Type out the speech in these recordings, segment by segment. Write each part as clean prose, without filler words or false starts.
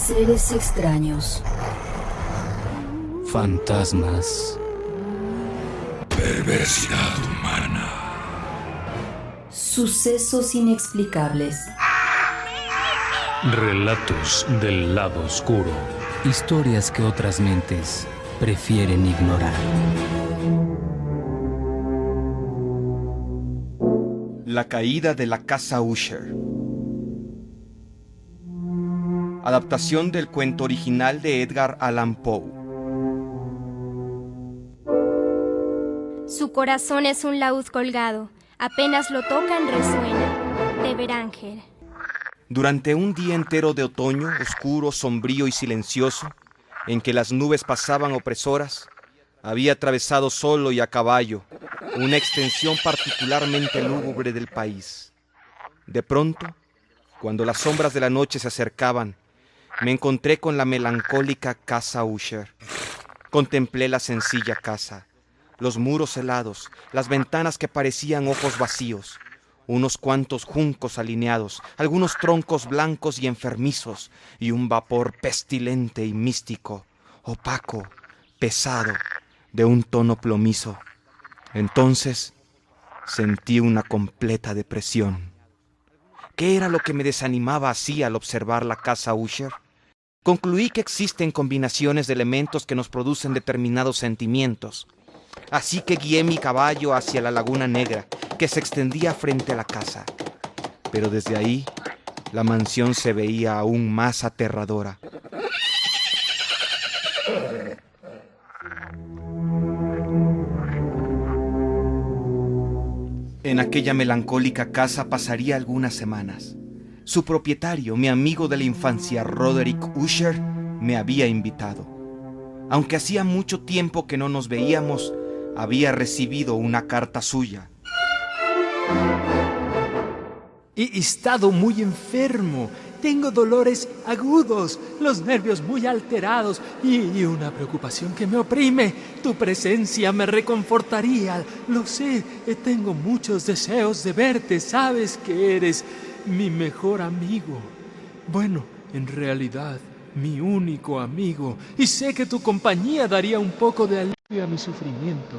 Seres extraños. Fantasmas. Perversidad humana. Sucesos inexplicables. Relatos del lado oscuro. Historias que otras mentes prefieren ignorar. La caída de la casa Usher. Adaptación del cuento original de Edgar Allan Poe. Su corazón es un laúd colgado, apenas lo tocan resuena. De Beranger. Durante un día entero de otoño, oscuro, sombrío y silencioso, en que las nubes pasaban opresoras, había atravesado solo y a caballo una extensión particularmente lúgubre del país. De pronto, cuando las sombras de la noche se acercaban, me encontré con la melancólica casa Usher. Contemplé la sencilla casa, los muros helados, las ventanas que parecían ojos vacíos, unos cuantos juncos alineados, algunos troncos blancos y enfermizos, y un vapor pestilente y místico, opaco, pesado, de un tono plomizo. Entonces sentí una completa depresión. ¿Qué era lo que me desanimaba así al observar la casa Usher? Concluí que existen combinaciones de elementos que nos producen determinados sentimientos. Así que guié mi caballo hacia la laguna negra, que se extendía frente a la casa. Pero desde ahí, la mansión se veía aún más aterradora. En aquella melancólica casa pasaría algunas semanas. Su propietario, mi amigo de la infancia, Roderick Usher, me había invitado. Aunque hacía mucho tiempo que no nos veíamos, había recibido una carta suya. He estado muy enfermo. Tengo dolores agudos, los nervios muy alterados y una preocupación que me oprime. Tu presencia me reconfortaría. Lo sé, tengo muchos deseos de verte. Sabes que eres mi mejor amigo. Bueno, en realidad, mi único amigo. Y sé que tu compañía daría un poco de alivio a mi sufrimiento.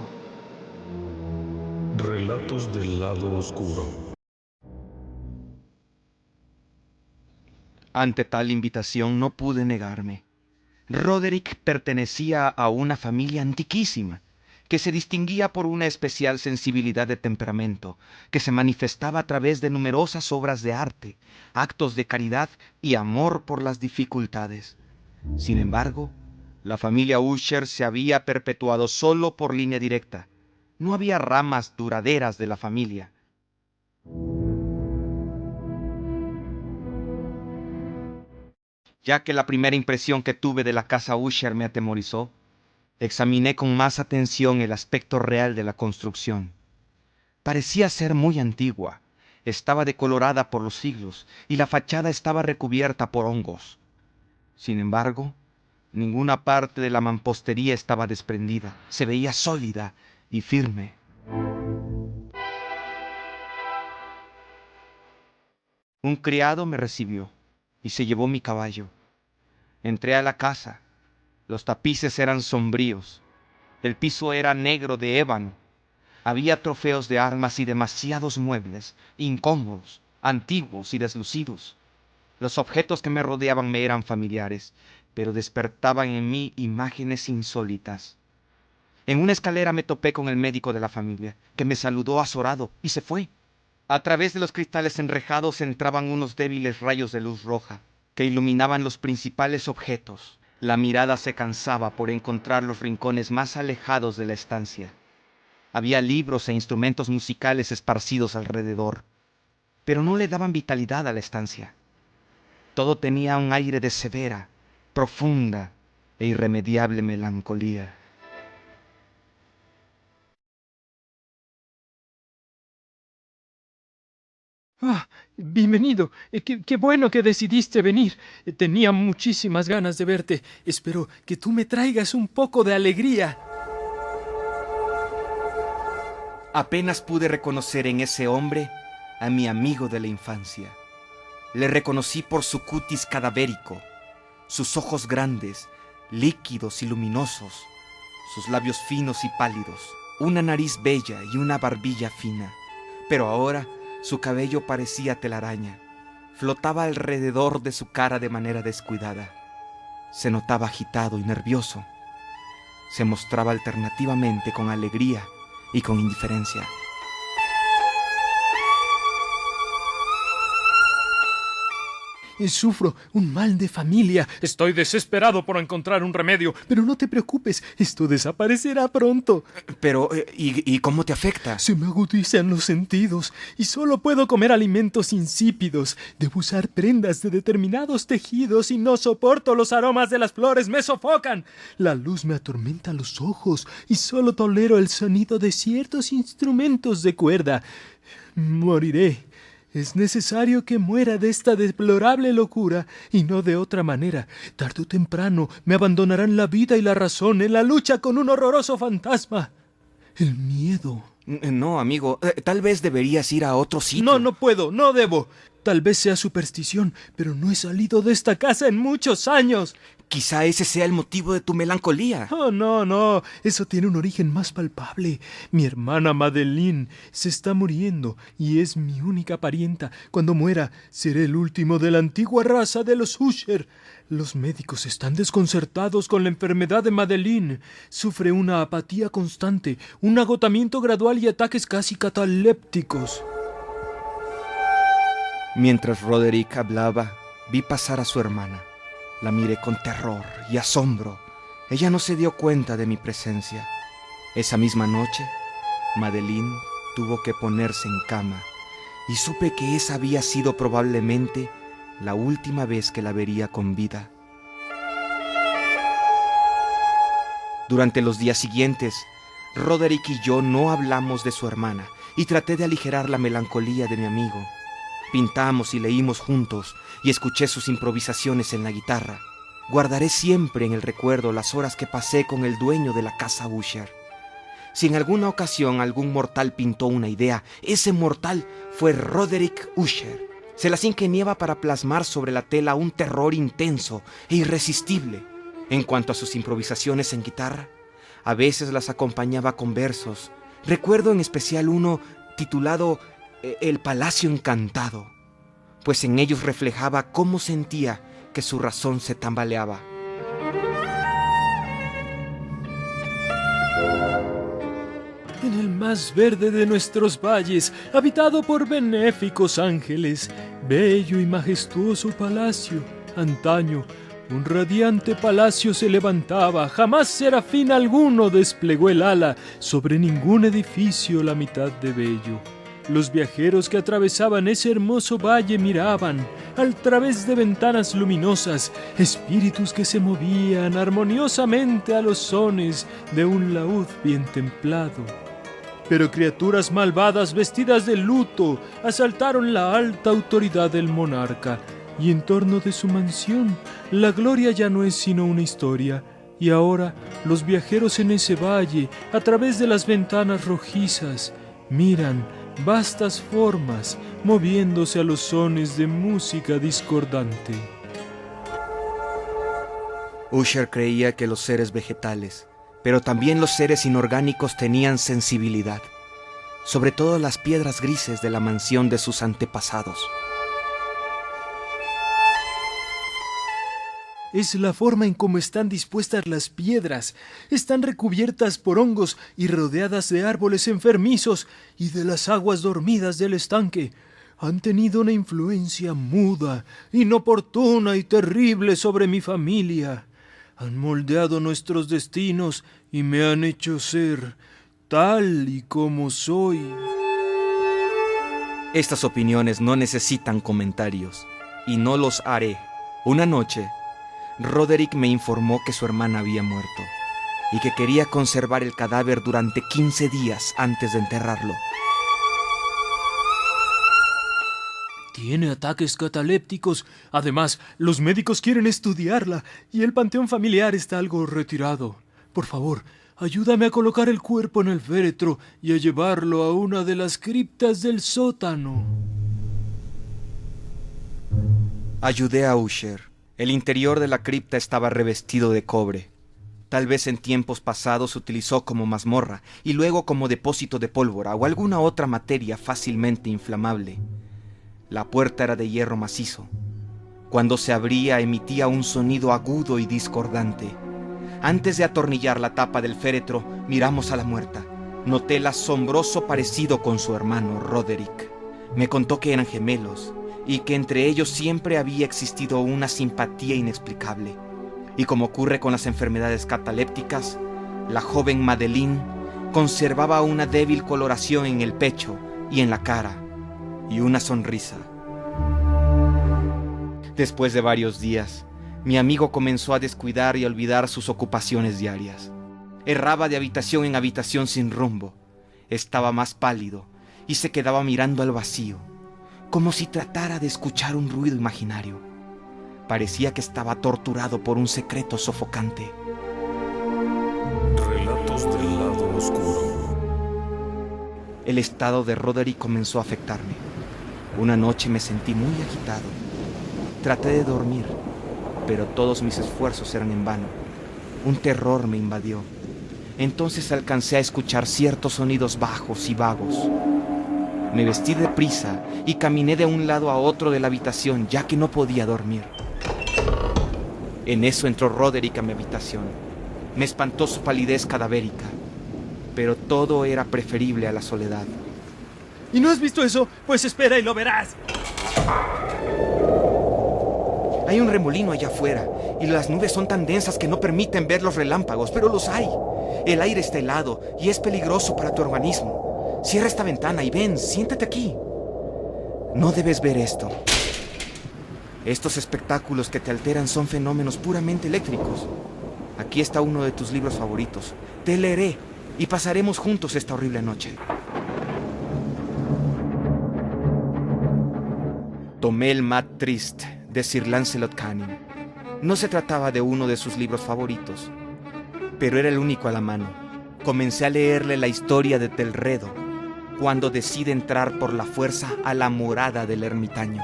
Relatos del lado oscuro. Ante tal invitación no pude negarme. Roderick pertenecía a una familia antiquísima, que se distinguía por una especial sensibilidad de temperamento, que se manifestaba a través de numerosas obras de arte, actos de caridad y amor por las dificultades. Sin embargo, la familia Usher se había perpetuado solo por línea directa. No había ramas duraderas de la familia. Ya que la primera impresión que tuve de la casa Usher me atemorizó, examiné con más atención el aspecto real de la construcción. Parecía ser muy antigua, estaba decolorada por los siglos y la fachada estaba recubierta por hongos. Sin embargo, ninguna parte de la mampostería estaba desprendida, se veía sólida y firme. Un criado me recibió y se llevó mi caballo. Entré a la casa. Los tapices eran sombríos. El piso era negro de ébano. Había trofeos de armas y demasiados muebles, incómodos, antiguos y deslucidos. Los objetos que me rodeaban me eran familiares, pero despertaban en mí imágenes insólitas. En una escalera me topé con el médico de la familia, que me saludó azorado y se fue. A través de los cristales enrejados entraban unos débiles rayos de luz roja, que iluminaban los principales objetos. La mirada se cansaba por encontrar los rincones más alejados de la estancia. Había libros e instrumentos musicales esparcidos alrededor, pero no le daban vitalidad a la estancia. Todo tenía un aire de severa, profunda e irremediable melancolía. Ah, bienvenido. Qué bueno que decidiste venir. Tenía muchísimas ganas de verte. Espero que tú me traigas un poco de alegría. Apenas pude reconocer en ese hombre a mi amigo de la infancia. Le reconocí por su cutis cadavérico, sus ojos grandes, líquidos y luminosos, sus labios finos y pálidos, una nariz bella y una barbilla fina. Pero ahora su cabello parecía telaraña, flotaba alrededor de su cara de manera descuidada. Se notaba agitado y nervioso. Se mostraba alternativamente con alegría y con indiferencia. Sufro un mal de familia. Estoy desesperado por encontrar un remedio. Pero no te preocupes, esto desaparecerá pronto. Pero, ¿y cómo te afecta? Se me agudizan los sentidos y solo puedo comer alimentos insípidos. Debo usar prendas de determinados tejidos y no soporto los aromas de las flores, me sofocan. La luz me atormenta los ojos y solo tolero el sonido de ciertos instrumentos de cuerda. Moriré. Es necesario que muera de esta deplorable locura y no de otra manera. Tarde o temprano me abandonarán la vida y la razón en la lucha con un horroroso fantasma. El miedo. No, amigo, tal vez deberías ir a otro sitio. No puedo, no debo. Tal vez sea superstición, pero no he salido de esta casa en muchos años. Quizá ese sea el motivo de tu melancolía. Oh, no, eso tiene un origen más palpable. Mi hermana Madeleine se está muriendo y es mi única parienta. Cuando muera, seré el último de la antigua raza de los Usher. Los médicos están desconcertados con la enfermedad de Madeleine. Sufre una apatía constante, un agotamiento gradual y ataques casi catalépticos. Mientras Roderick hablaba, vi pasar a su hermana. La miré con terror y asombro. Ella no se dio cuenta de mi presencia. Esa misma noche, Madeleine tuvo que ponerse en cama y supe que esa había sido probablemente la última vez que la vería con vida. Durante los días siguientes, Roderick y yo no hablamos de su hermana y traté de aligerar la melancolía de mi amigo. Pintamos y leímos juntos y escuché sus improvisaciones en la guitarra. Guardaré siempre en el recuerdo las horas que pasé con el dueño de la casa Usher. Si en alguna ocasión algún mortal pintó una idea, ese mortal fue Roderick Usher. Se las ingeniaba para plasmar sobre la tela un terror intenso e irresistible. En cuanto a sus improvisaciones en guitarra, a veces las acompañaba con versos. Recuerdo en especial uno titulado El Palacio Encantado, pues en ellos reflejaba cómo sentía que su razón se tambaleaba. En el más verde de nuestros valles, habitado por benéficos ángeles, bello y majestuoso palacio, antaño, un radiante palacio se levantaba, jamás serafín alguno desplegó el ala, sobre ningún edificio la mitad de bello. Los viajeros que atravesaban ese hermoso valle miraban, al través de ventanas luminosas, espíritus que se movían armoniosamente a los sones de un laúd bien templado. Pero criaturas malvadas vestidas de luto asaltaron la alta autoridad del monarca, y en torno de su mansión la gloria ya no es sino una historia, y ahora los viajeros en ese valle, a través de las ventanas rojizas, miran vastas formas moviéndose a los sones de música discordante. Usher creía que los seres vegetales, pero también los seres inorgánicos tenían sensibilidad, sobre todo las piedras grises de la mansión de sus antepasados. Es la forma en cómo están dispuestas las piedras. Están recubiertas por hongos y rodeadas de árboles enfermizos y de las aguas dormidas del estanque. Han tenido una influencia muda, inoportuna y terrible sobre mi familia. Han moldeado nuestros destinos y me han hecho ser tal y como soy. Estas opiniones no necesitan comentarios, y no los haré. Una noche, Roderick me informó que su hermana había muerto y que quería conservar el cadáver durante 15 días antes de enterrarlo. Tiene ataques catalépticos. Además, los médicos quieren estudiarla y el panteón familiar está algo retirado. Por favor, ayúdame a colocar el cuerpo en el féretro y a llevarlo a una de las criptas del sótano. Ayudé a Usher El interior de la cripta estaba revestido de cobre. Tal vez en tiempos pasados se utilizó como mazmorra y luego como depósito de pólvora o alguna otra materia fácilmente inflamable. La puerta era de hierro macizo. Cuando se abría emitía un sonido agudo y discordante. Antes de atornillar la tapa del féretro, miramos a la muerta. Noté el asombroso parecido con su hermano Roderick. Me contó que eran gemelos y que entre ellos siempre había existido una simpatía inexplicable. Y como ocurre con las enfermedades catalépticas, la joven Madeleine conservaba una débil coloración en el pecho y en la cara, y una sonrisa. Después de varios días, mi amigo comenzó a descuidar y a olvidar sus ocupaciones diarias. Erraba de habitación en habitación sin rumbo. Estaba más pálido y se quedaba mirando al vacío, como si tratara de escuchar un ruido imaginario. Parecía que estaba torturado por un secreto sofocante. Relatos del lado oscuro. El estado de Roderick comenzó a afectarme. Una noche me sentí muy agitado. Traté de dormir, pero todos mis esfuerzos eran en vano. Un terror me invadió. Entonces alcancé a escuchar ciertos sonidos bajos y vagos. Me vestí deprisa y caminé de un lado a otro de la habitación, ya que no podía dormir. En eso entró Roderick a mi habitación. Me espantó su palidez cadavérica, pero todo era preferible a la soledad. ¿Y no has visto eso? Pues espera y lo verás. Hay un remolino allá afuera, y las nubes son tan densas que no permiten ver los relámpagos, pero los hay. El aire está helado y es peligroso para tu organismo. Cierra esta ventana y ven, siéntate aquí. No debes ver esto. Estos espectáculos que te alteran son fenómenos puramente eléctricos. Aquí está uno de tus libros favoritos. Te leeré y pasaremos juntos esta horrible noche. Tomé el Mat Trist de Sir Lancelot Canning. No se trataba de uno de sus libros favoritos, pero era el único a la mano. Comencé a leerle la historia de Telredo, cuando decide entrar por la fuerza a la morada del ermitaño.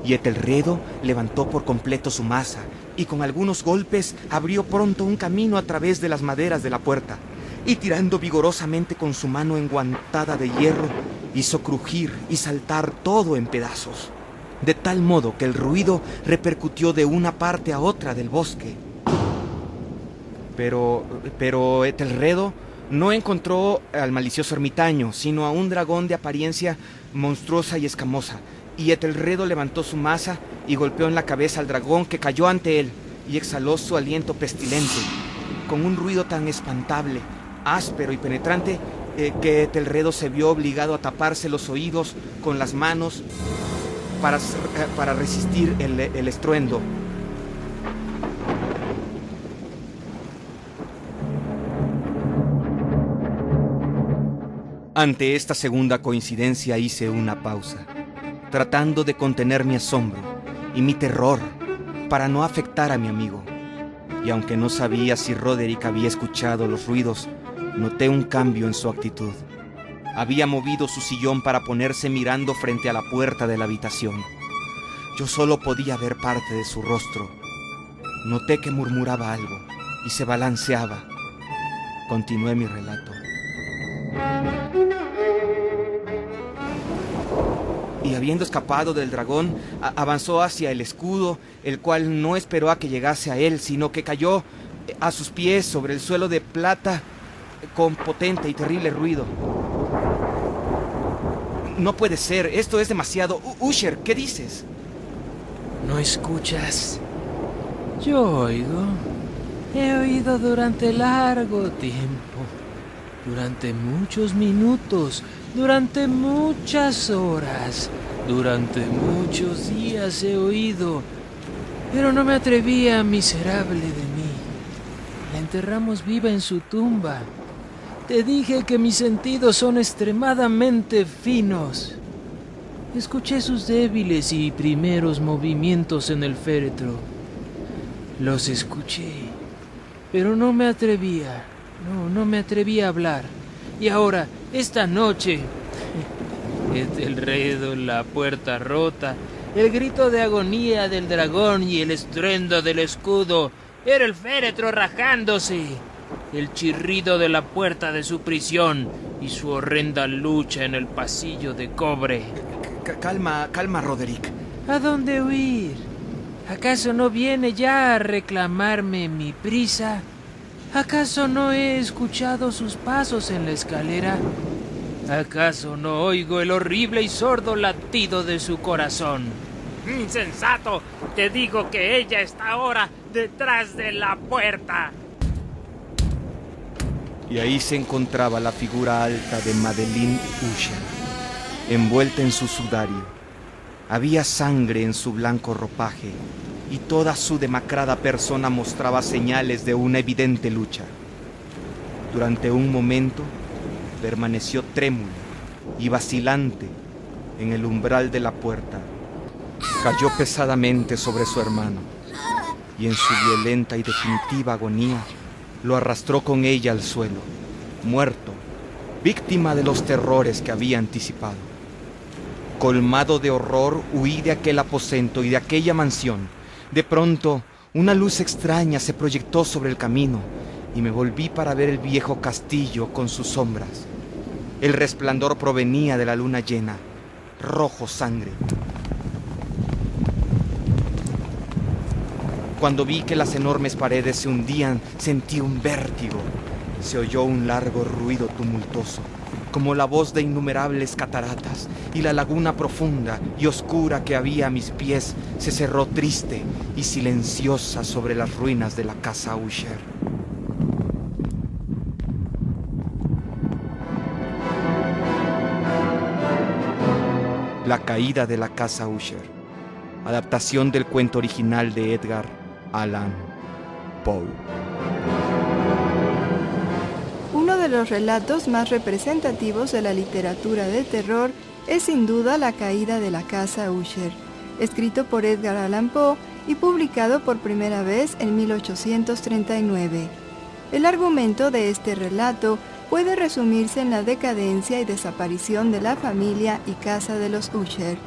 Y Etelredo levantó por completo su maza y con algunos golpes abrió pronto un camino a través de las maderas de la puerta, y tirando vigorosamente con su mano enguantada de hierro, hizo crujir y saltar todo en pedazos, de tal modo que el ruido repercutió de una parte a otra del bosque. Pero Etelredo no encontró al malicioso ermitaño, sino a un dragón de apariencia monstruosa y escamosa. Y Etelredo levantó su maza y golpeó en la cabeza al dragón, que cayó ante él y exhaló su aliento pestilente, con un ruido tan espantable, áspero y penetrante, que Etelredo se vio obligado a taparse los oídos con las manos para resistir el estruendo. Ante esta segunda coincidencia hice una pausa, tratando de contener mi asombro y mi terror para no afectar a mi amigo. Y aunque no sabía si Roderick había escuchado los ruidos, noté un cambio en su actitud. Había movido su sillón para ponerse mirando frente a la puerta de la habitación. Yo solo podía ver parte de su rostro. Noté que murmuraba algo y se balanceaba. Continué mi relato. Y habiendo escapado del dragón, avanzó hacia el escudo, el cual no esperó a que llegase a él, sino que cayó a sus pies sobre el suelo de plata con potente y terrible ruido. No puede ser, esto es demasiado. Usher, ¿qué dices? ¿No escuchas? Yo oigo. He oído durante largo tiempo, durante muchos minutos, durante muchas horas, durante muchos días he oído, pero no me atrevía, miserable de mí. La enterramos viva en su tumba. Te dije que mis sentidos son extremadamente finos. Escuché sus débiles y primeros movimientos en el féretro. Los escuché, pero no me atrevía. No me atrevía a hablar. Y ahora, esta noche, el ruido en la puerta rota, el grito de agonía del dragón y el estruendo del escudo. Era el féretro rajándose, el chirrido de la puerta de su prisión y su horrenda lucha en el pasillo de cobre. Calma, Roderick. ¿A dónde huir? ¿Acaso no viene ya a reclamarme mi prisa? ¿Acaso no he escuchado sus pasos en la escalera? ¿Acaso no oigo el horrible y sordo latido de su corazón? ¡Insensato! Te digo que ella está ahora detrás de la puerta. Y ahí se encontraba la figura alta de Madeleine Usher, envuelta en su sudario. Había sangre en su blanco ropaje y toda su demacrada persona mostraba señales de una evidente lucha. Durante un momento permaneció trémula y vacilante en el umbral de la puerta. Cayó pesadamente sobre su hermano y en su violenta y definitiva agonía lo arrastró con ella al suelo, muerto, víctima de los terrores que había anticipado. Colmado de horror, huí de aquel aposento y de aquella mansión. De pronto, una luz extraña se proyectó sobre el camino y me volví para ver el viejo castillo con sus sombras. El resplandor provenía de la luna llena, rojo sangre. Cuando vi que las enormes paredes se hundían, sentí un vértigo. Se oyó un largo ruido tumultuoso, como la voz de innumerables cataratas, y la laguna profunda y oscura que había a mis pies se cerró triste y silenciosa sobre las ruinas de la casa Usher. La caída de la casa Usher, adaptación del cuento original de Edgar Allan Poe. Uno de los relatos más representativos de la literatura de terror es sin duda La caída de la casa Usher, escrito por Edgar Allan Poe y publicado por primera vez en 1839. El argumento de este relato puede resumirse en la decadencia y desaparición de la familia y casa de los Usher.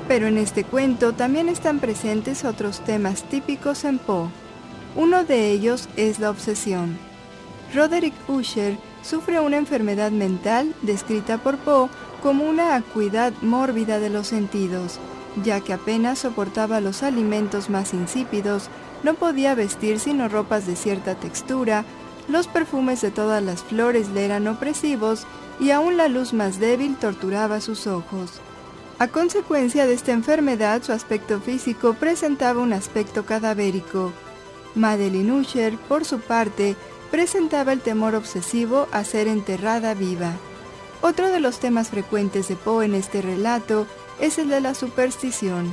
Pero en este cuento también están presentes otros temas típicos en Poe. Uno de ellos es la obsesión. Roderick Usher sufre una enfermedad mental descrita por Poe como una acuidad mórbida de los sentidos, ya que apenas soportaba los alimentos más insípidos, no podía vestir sino ropas de cierta textura, los perfumes de todas las flores le eran opresivos y aún la luz más débil torturaba sus ojos. A consecuencia de esta enfermedad, su aspecto físico presentaba un aspecto cadavérico. Madeleine Usher, por su parte, presentaba el temor obsesivo a ser enterrada viva. Otro de los temas frecuentes de Poe en este relato es el de la superstición,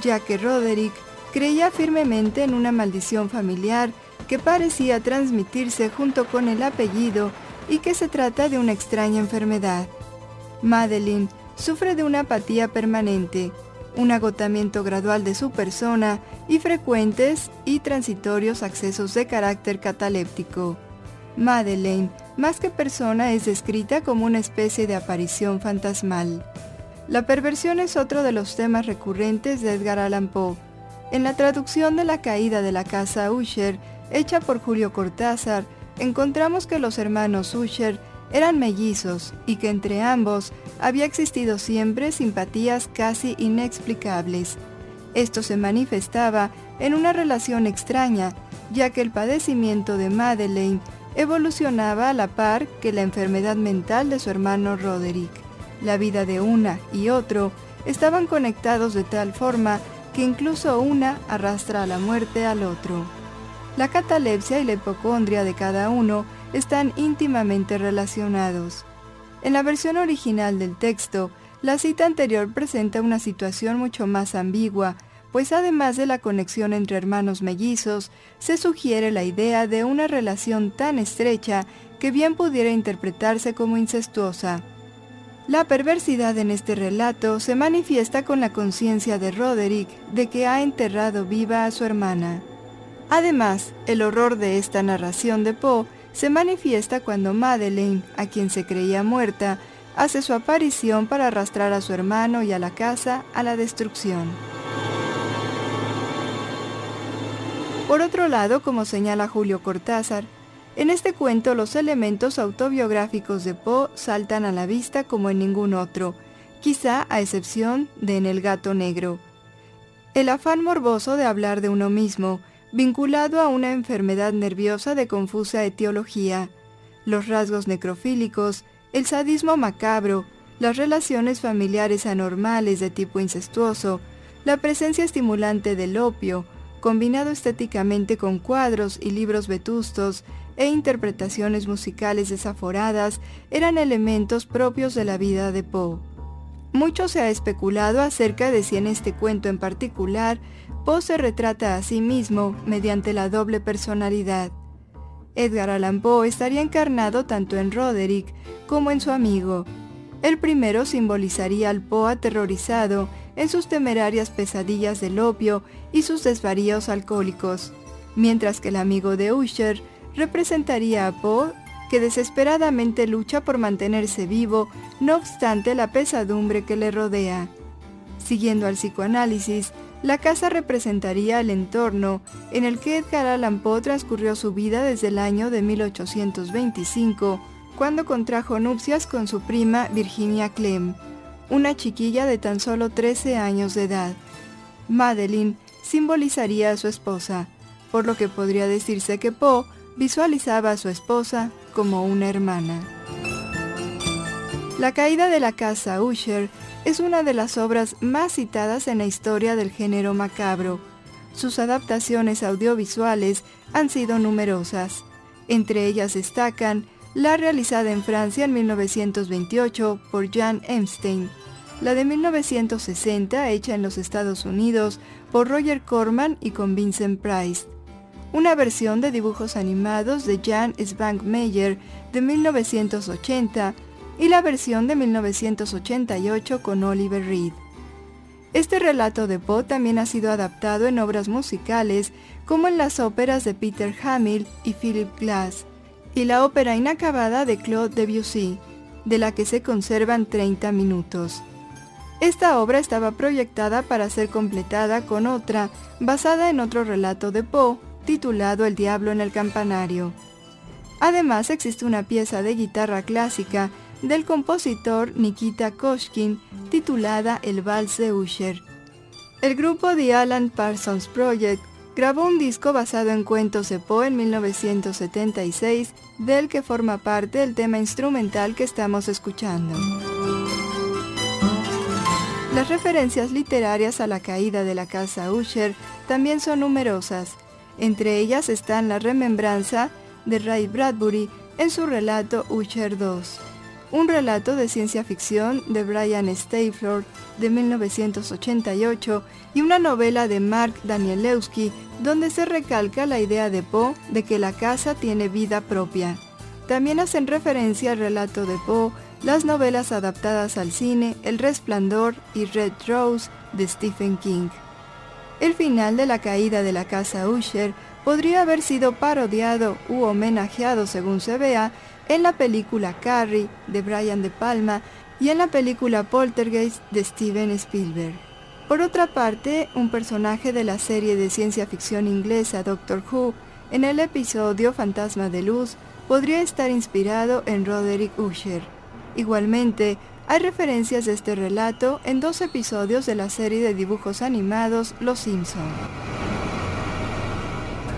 ya que Roderick creía firmemente en una maldición familiar que parecía transmitirse junto con el apellido y que se trata de una extraña enfermedad. Madeleine sufre de una apatía permanente, un agotamiento gradual de su persona y frecuentes y transitorios accesos de carácter cataléptico. Madeleine, más que persona, es descrita como una especie de aparición fantasmal. La perversión es otro de los temas recurrentes de Edgar Allan Poe. En la traducción de La caída de la casa Usher, hecha por Julio Cortázar, encontramos que los hermanos Usher eran mellizos y que entre ambos había existido siempre simpatías casi inexplicables. Esto se manifestaba en una relación extraña, ya que el padecimiento de Madeleine evolucionaba a la par que la enfermedad mental de su hermano Roderick. La vida de una y otro estaban conectados de tal forma que incluso una arrastra a la muerte al otro. La catalepsia y la hipocondria de cada uno están íntimamente relacionados. En la versión original del texto, la cita anterior presenta una situación mucho más ambigua, pues además de la conexión entre hermanos mellizos, se sugiere la idea de una relación tan estrecha que bien pudiera interpretarse como incestuosa. La perversidad en este relato se manifiesta con la conciencia de Roderick de que ha enterrado viva a su hermana. Además, el horror de esta narración de Poe se manifiesta cuando Madeleine, a quien se creía muerta, hace su aparición para arrastrar a su hermano y a la casa a la destrucción. Por otro lado, como señala Julio Cortázar, en este cuento los elementos autobiográficos de Poe saltan a la vista como en ningún otro, quizá a excepción de En el gato negro. El afán morboso de hablar de uno mismo, vinculado a una enfermedad nerviosa de confusa etiología, los rasgos necrofílicos, el sadismo macabro, las relaciones familiares anormales de tipo incestuoso, la presencia estimulante del opio, combinado estéticamente con cuadros y libros vetustos e interpretaciones musicales desaforadas, eran elementos propios de la vida de Poe. Mucho se ha especulado acerca de si en este cuento en particular Poe se retrata a sí mismo mediante la doble personalidad. Edgar Allan Poe estaría encarnado tanto en Roderick como en su amigo. El primero simbolizaría al Poe aterrorizado en sus temerarias pesadillas del opio y sus desvaríos alcohólicos, mientras que el amigo de Usher representaría a Poe, que desesperadamente lucha por mantenerse vivo, no obstante la pesadumbre que le rodea. Siguiendo al psicoanálisis, la casa representaría el entorno en el que Edgar Allan Poe transcurrió su vida desde el año de 1825, cuando contrajo nupcias con su prima Virginia Clem, una chiquilla de tan solo 13 años de edad. Madeline simbolizaría a su esposa, por lo que podría decirse que Poe visualizaba a su esposa como una hermana. La caída de la casa Usher es una de las obras más citadas en la historia del género macabro. Sus adaptaciones audiovisuales han sido numerosas. Entre ellas destacan la realizada en Francia en 1928 por Jan Epstein, la de 1960 hecha en los Estados Unidos por Roger Corman y con Vincent Price, una versión de dibujos animados de Jan Svankmajer de 1980 y la versión de 1988 con Oliver Reed. Este relato de Poe también ha sido adaptado en obras musicales como en las óperas de Peter Hamill y Philip Glass, y la ópera inacabada de Claude Debussy, de la que se conservan 30 minutos. Esta obra estaba proyectada para ser completada con otra, basada en otro relato de Poe, titulado El diablo en el campanario. Además existe una pieza de guitarra clásica del compositor Nikita Koshkin, titulada El vals de Usher. El grupo The Alan Parsons Project grabó un disco basado en cuentos de Poe en 1976, del que forma parte el tema instrumental que estamos escuchando. Las referencias literarias a la caída de la casa Usher también son numerosas. Entre ellas están la remembranza de Ray Bradbury en su relato Usher 2, un relato de ciencia ficción de Brian Stafford de 1988 y una novela de Mark Danielewski donde se recalca la idea de Poe de que la casa tiene vida propia. También hacen referencia al relato de Poe las novelas adaptadas al cine El Resplandor y Red Rose de Stephen King. El final de la caída de la casa Usher podría haber sido parodiado u homenajeado, según se vea, en la película Carrie de Brian De Palma y en la película Poltergeist de Steven Spielberg. Por otra parte, un personaje de la serie de ciencia ficción inglesa Doctor Who, en el episodio Fantasma de Luz, podría estar inspirado en Roderick Usher. Igualmente, hay referencias de este relato en 2 episodios de la serie de dibujos animados Los Simpson.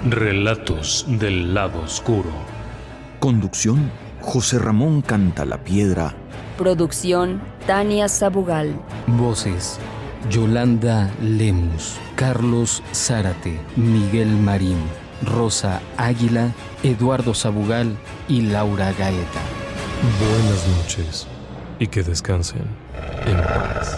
Relatos del lado oscuro. Conducción: José Ramón Cantalapiedra. Producción: Tania Sabugal. Voces: Yolanda Lemus, Carlos Zárate, Miguel Marín, Rosa Águila, Eduardo Sabugal y Laura Gaeta. Buenas noches y que descansen en paz.